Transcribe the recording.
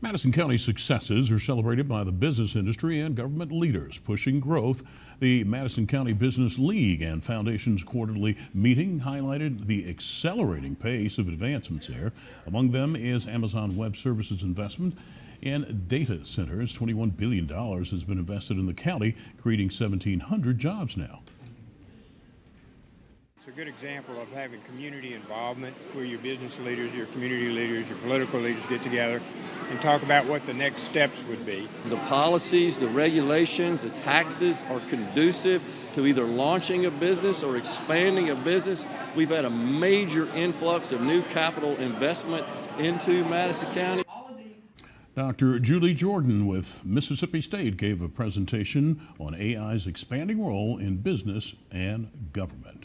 Madison County's successes are celebrated by the business industry and government leaders pushing growth. The Madison County Business League and Foundation's quarterly meeting highlighted the accelerating pace of advancements there. Among them is Amazon Web Services investment in data centers. $21 billion has been invested in the county, creating 1,700 jobs now. It's a good example of having community involvement where your business leaders, your community leaders, your political leaders get together and talk about what the next steps would be. The policies, the regulations, the taxes are conducive to either launching a business or expanding a business. We've had a major influx of new capital investment into Madison County. Dr. Julie Jordan with Mississippi State gave a presentation on AI's expanding role in business and government.